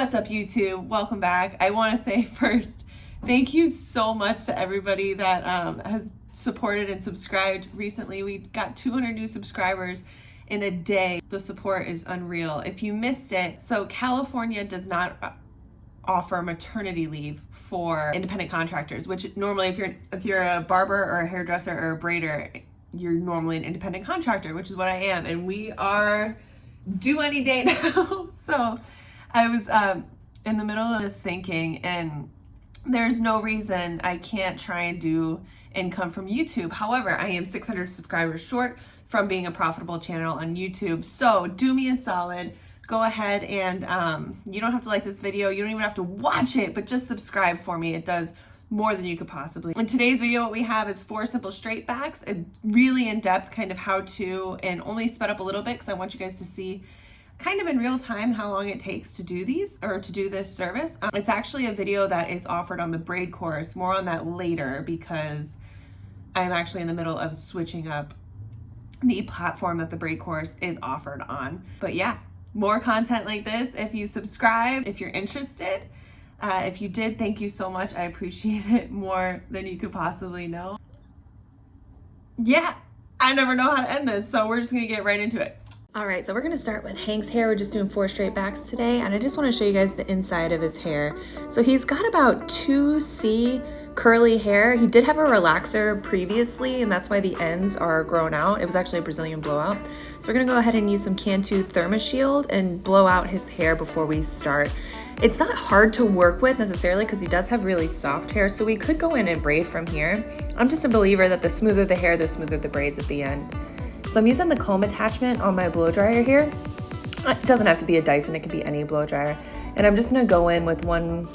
What's up, YouTube? Welcome back. I want to say first, thank you so much to everybody that has supported and subscribed recently. We got 200 new subscribers in a day. The support is unreal. If you missed it, so California does not offer maternity leave for independent contractors, which normally if you're a barber or a hairdresser or a braider, you're normally an independent contractor, which is what I am, and we are due any day now. So I was in the middle of just thinking, and there's no reason I can't try and do income from YouTube. However, I am 600 subscribers short from being a profitable channel on YouTube. So do me a solid, go ahead and you don't have to like this video, you don't even have to watch it, but just subscribe for me. It does more than you could possibly. In today's video, what we have is 4 simple straight backs, a really in-depth kind of how-to, and only sped up a little bit because I want you guys to see kind of in real time how long it takes to do these or to do this service. It's actually a video that is offered on the braid course, more on that later because I'm actually in the middle of switching up the platform that the braid course is offered on. But yeah, more content like this if you subscribe, if you're interested. If you did, thank you so much. I appreciate it more than you could possibly know. Yeah, I never know how to end this, so we're just gonna get right into it. All right, so we're gonna start with Hank's hair. We're just doing 4 straight backs today, and I just wanna show you guys the inside of his hair. So he's got about 2C curly hair. He did have a relaxer previously, and that's why the ends are grown out. It was actually a Brazilian blowout. So we're gonna go ahead and use some Cantu ThermaShield and blow out his hair before we start. It's not hard to work with necessarily because he does have really soft hair, so we could go in and braid from here. I'm just a believer that the smoother the hair, the smoother the braids at the end. So I'm using the comb attachment on my blow dryer here. It doesn't have to be a Dyson, it could be any blow dryer. And I'm just gonna go in with one,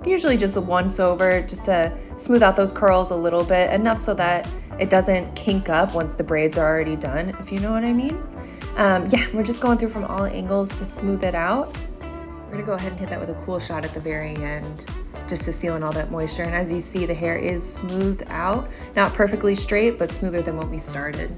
usually just a once over, just to smooth out those curls a little bit, enough so that it doesn't kink up once the braids are already done, if you know what I mean. Yeah, we're just going through from all angles to smooth it out. We're gonna go ahead and hit that with a cool shot at the very end, just to seal in all that moisture. And as you see, the hair is smoothed out. Not perfectly straight, but smoother than what we started.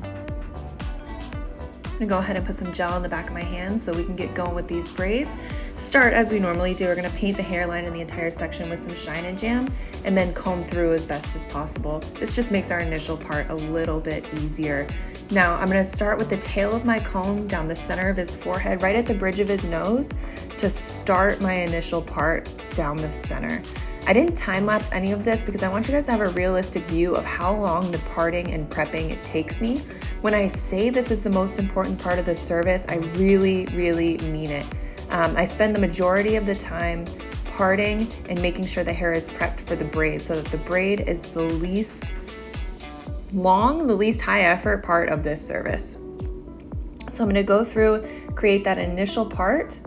I'm gonna go ahead and put some gel on the back of my hand so we can get going with these braids. Start as we normally do. We're gonna paint the hairline in the entire section with some Shine and Jam and then comb through as best as possible. This just makes our initial part a little bit easier. Now I'm gonna start with the tail of my comb down the center of his forehead, right at the bridge of his nose, to start my initial part down the center. I didn't time lapse any of this because I want you guys to have a realistic view of how long the parting and prepping it takes me. When I say this is the most important part of the service, I really, really mean it. I spend the majority of the time parting and making sure the hair is prepped for the braid so that the braid is the least long, the least high effort part of this service. So I'm gonna go through, create that initial part,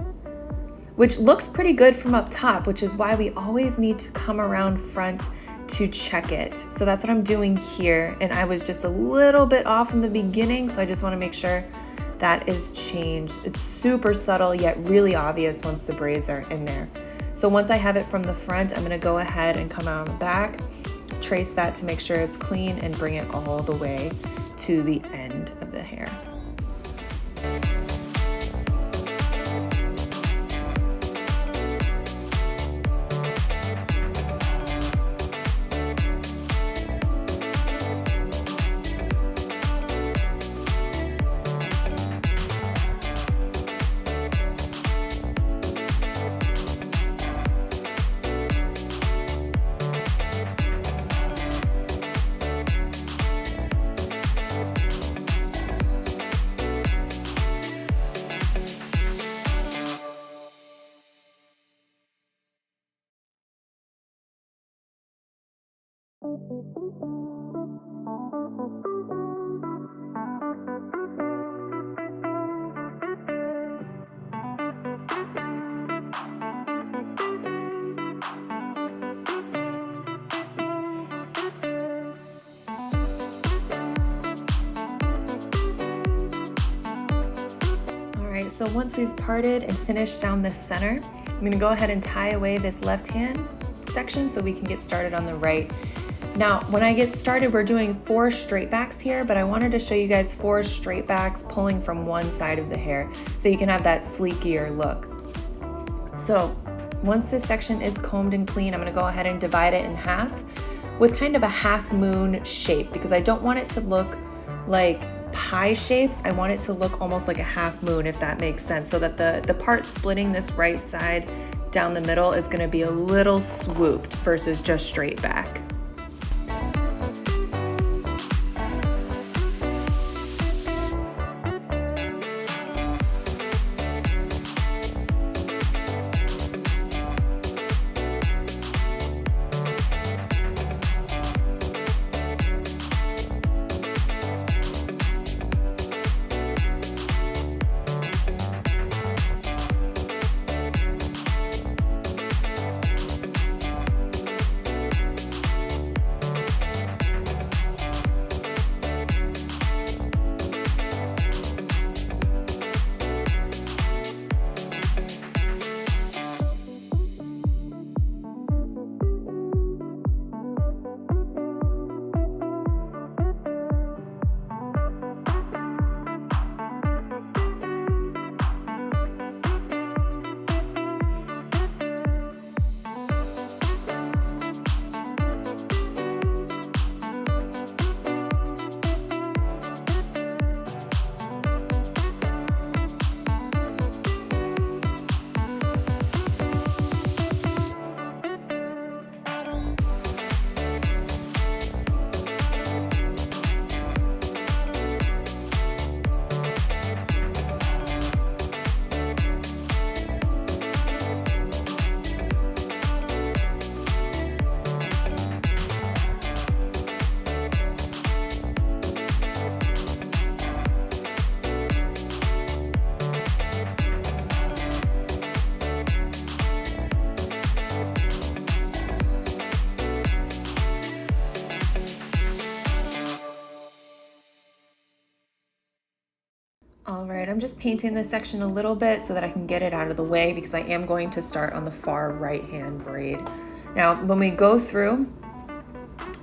which looks pretty good from up top, which is why we always need to come around front to check it. So that's what I'm doing here. And I was just a little bit off in the beginning, so I just wanna make sure that is changed. It's super subtle, yet really obvious once the braids are in there. So once I have it from the front, I'm gonna go ahead and come out on the back, trace that to make sure it's clean, and bring it all the way to the end of the hair. So once we've parted and finished down the center, I'm gonna go ahead and tie away this left hand section so we can get started on the right. Now, when I get started, we're doing 4 straight backs here, but I wanted to show you guys 4 straight backs pulling from one side of the hair so you can have that sleekier look. So once this section is combed and clean, I'm gonna go ahead and divide it in half with kind of a half moon shape, because I don't want it to look like pie shapes. I want it to look almost like a half moon, if that makes sense, so that the part splitting this right side down the middle is gonna be a little swooped versus just straight back. All right, I'm just painting this section a little bit so that I can get it out of the way, because I am going to start on the far right hand braid. Now, when we go through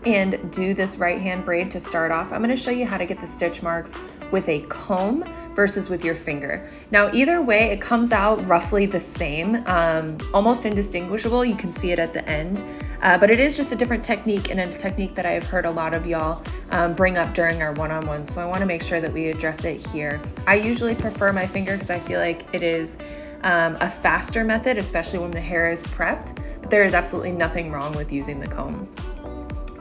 and do this right hand braid to start off, I'm gonna show you how to get the stitch marks with a comb versus with your finger. Now, either way, it comes out roughly the same, almost indistinguishable. You can see it at the end, but it is just a different technique, and a technique that I've heard a lot of y'all bring up during our one-on-ones. So I wanna make sure that we address it here. I usually prefer my finger because I feel like it is a faster method, especially when the hair is prepped, but there is absolutely nothing wrong with using the comb.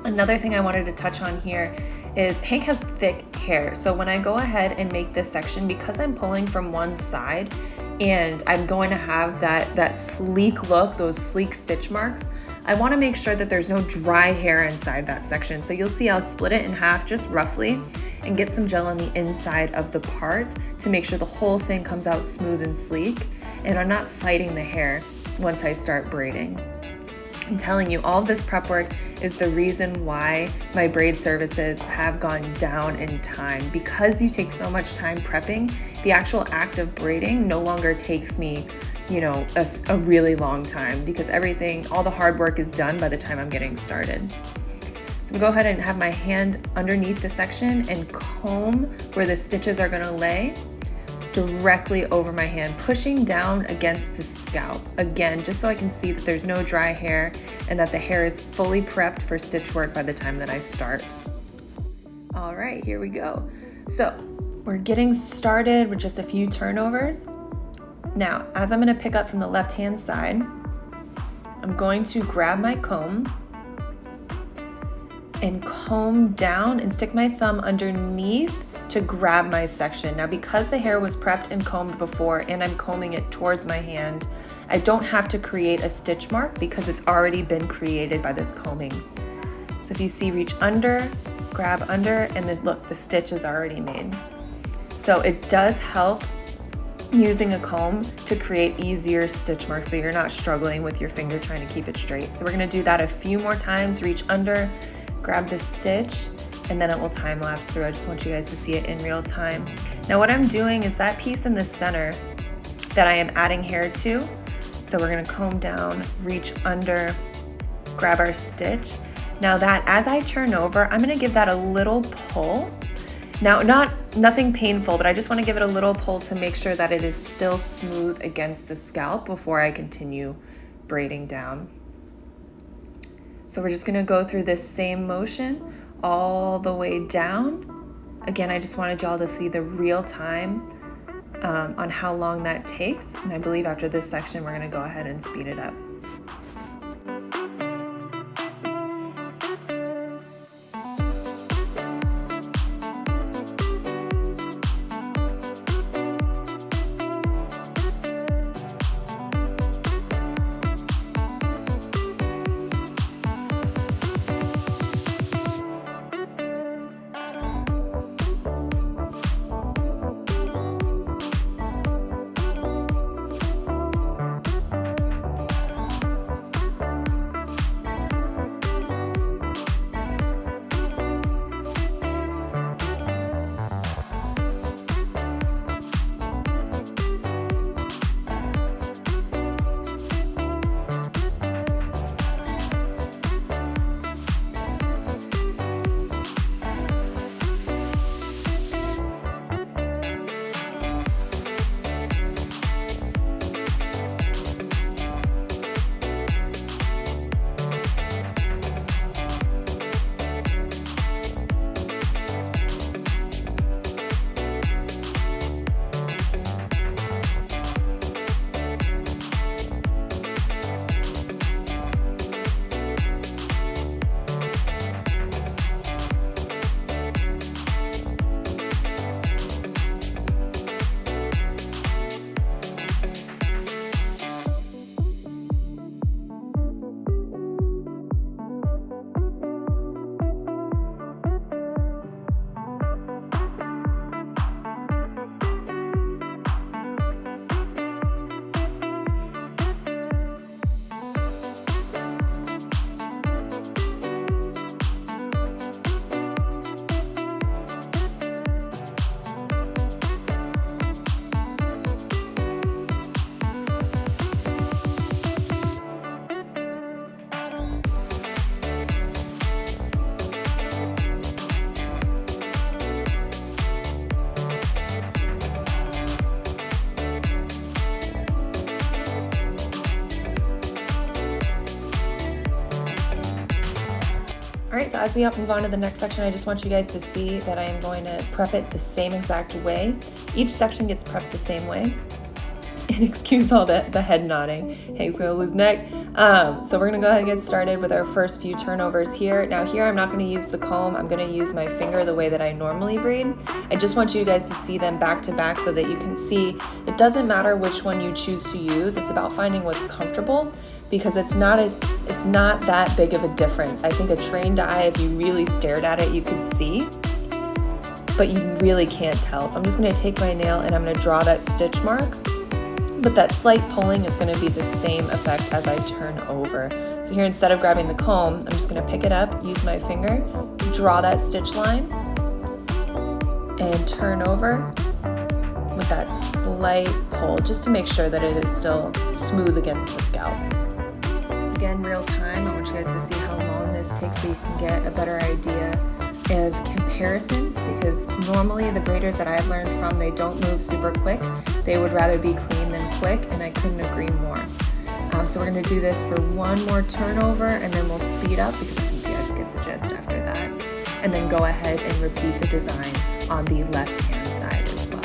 Another thing I wanted to touch on here is Hank has thick hair. So when I go ahead and make this section, because I'm pulling from one side and I'm going to have that sleek look, those sleek stitch marks, I want to make sure that there's no dry hair inside that section. So you'll see I'll split it in half just roughly and get some gel on the inside of the part to make sure the whole thing comes out smooth and sleek, and I'm not fighting the hair once I start braiding. I'm telling you, all of this prep work is the reason why my braid services have gone down in time. Because you take so much time prepping, the actual act of braiding no longer takes me, a really long time, because all the hard work is done by the time I'm getting started. So I'm gonna go ahead and have my hand underneath the section and comb where the stitches are gonna lay directly over my hand, pushing down against the scalp. Again, just so I can see that there's no dry hair and that the hair is fully prepped for stitch work by the time that I start. All right, here we go. So we're getting started with just a few turnovers. Now, as I'm gonna pick up from the left-hand side, I'm going to grab my comb and comb down and stick my thumb underneath to grab my section. Now, because the hair was prepped and combed before and I'm combing it towards my hand, I don't have to create a stitch mark because it's already been created by this combing. So if you see, reach under, grab under, and then look, the stitch is already made. So it does help using a comb to create easier stitch marks so you're not struggling with your finger trying to keep it straight. So we're gonna do that a few more times. Reach under, grab the stitch, and then it will time lapse through. I just want you guys to see it in real time. Now what I'm doing is that piece in the center that I am adding hair to. So we're gonna comb down, reach under, grab our stitch. Now that, as I turn over, I'm gonna give that a little pull. Now, not Nothing painful, but I just want to give it a little pull to make sure that it is still smooth against the scalp before I continue braiding down. So we're just going to go through this same motion all the way down. Again, I just wanted y'all to see the real time on how long that takes. And I believe after this section, we're going to go ahead and speed it up. All right, so as we move on to the next section, I just want you guys to see that I am going to prep it the same exact way. Each section gets prepped the same way. And excuse all the head nodding. Hank's gonna lose neck. So we're gonna go ahead and get started with our first few turnovers here. Now here I'm not gonna use the comb, I'm gonna use my finger the way that I normally braid. I just want you guys to see them back to back so that you can see it doesn't matter which one you choose to use, it's about finding what's comfortable, because it's not that big of a difference. I think a trained eye, if you really stared at it, you could see, but you really can't tell. So I'm just gonna take my nail and I'm gonna draw that stitch mark. But that slight pulling is going to be the same effect as I turn over. So here, instead of grabbing the comb, I'm just going to pick it up, use my finger, draw that stitch line, and turn over with that slight pull, just to make sure that it is still smooth against the scalp. Again, real time, I want you guys to see how long this takes so you can get a better idea of comparison, because normally the braiders that I've learned from, they don't move super quick. They would rather be clean than quick, and I couldn't agree more. So we're going to do this for one more turnover, and then we'll speed up because I think you guys get the gist after that. And then go ahead and repeat the design on the left-hand side as well.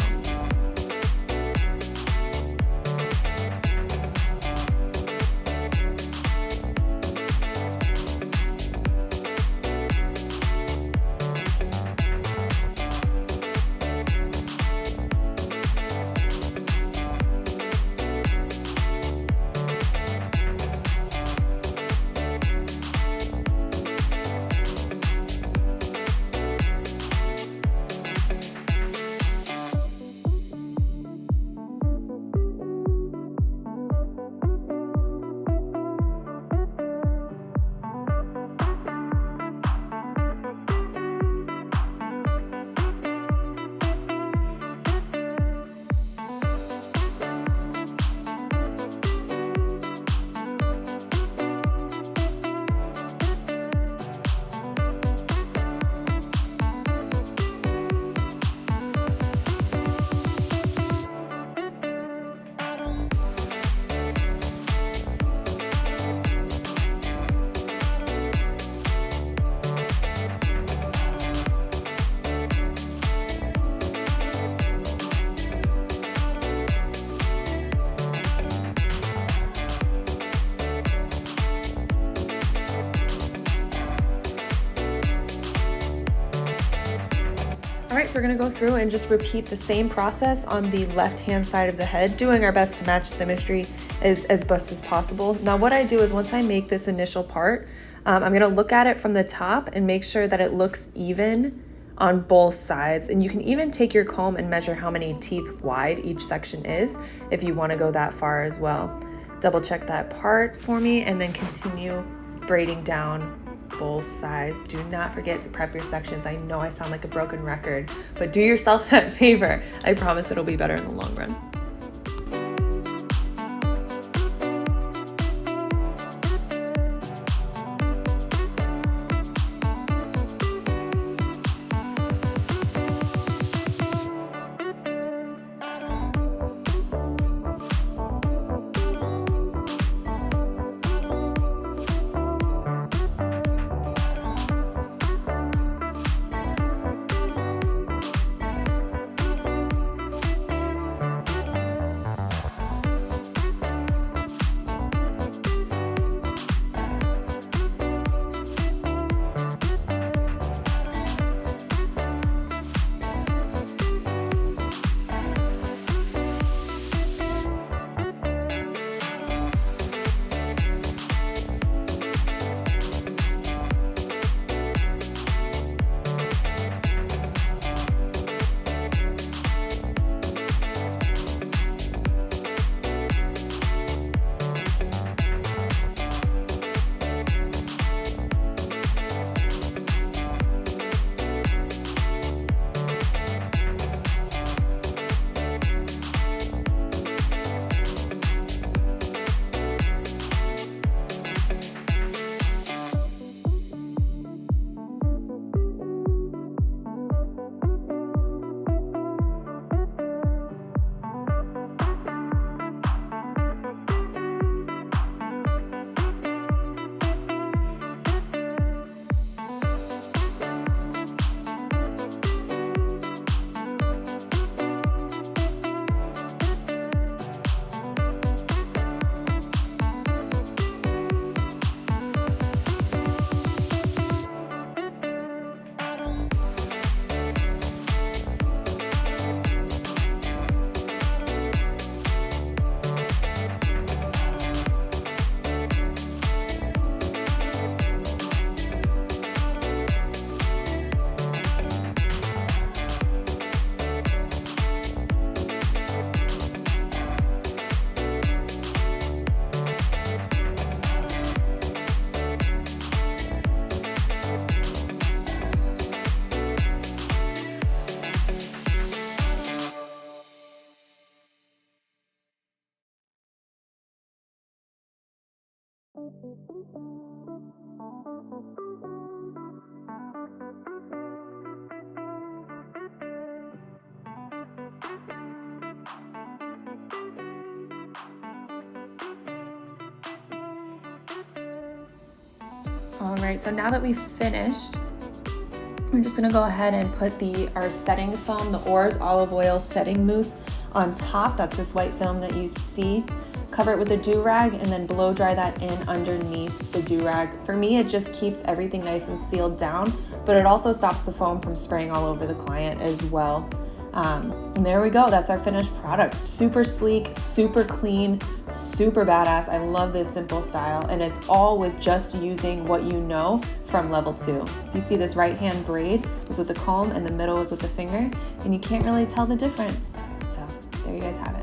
right, so we're gonna go through and just repeat the same process on the left-hand side of the head, doing our best to match symmetry as best as possible. Now what I do is once I make this initial part, I'm gonna look at it from the top and make sure that it looks even on both sides. And you can even take your comb and measure how many teeth wide each section is if you wanna go that far as well. Double check that part for me and then continue braiding down both sides. Do not forget to prep your sections. I know I sound like a broken record, but do yourself that favor. I promise it'll be better in the long run. All right, so now that we've finished, we're just gonna go ahead and put our setting foam, the Oars Olive Oil Setting Mousse on top. That's this white film that you see. Cover it with a do-rag and then blow dry that in underneath the do-rag. For me, it just keeps everything nice and sealed down, but it also stops the foam from spraying all over the client as well. And there we go, that's our finished product. Super sleek, super clean, super badass. I love this simple style, and it's all with just using what you know from level 2. You see this right hand braid is with the comb and the middle is with the finger, and you can't really tell the difference. So there you guys have it.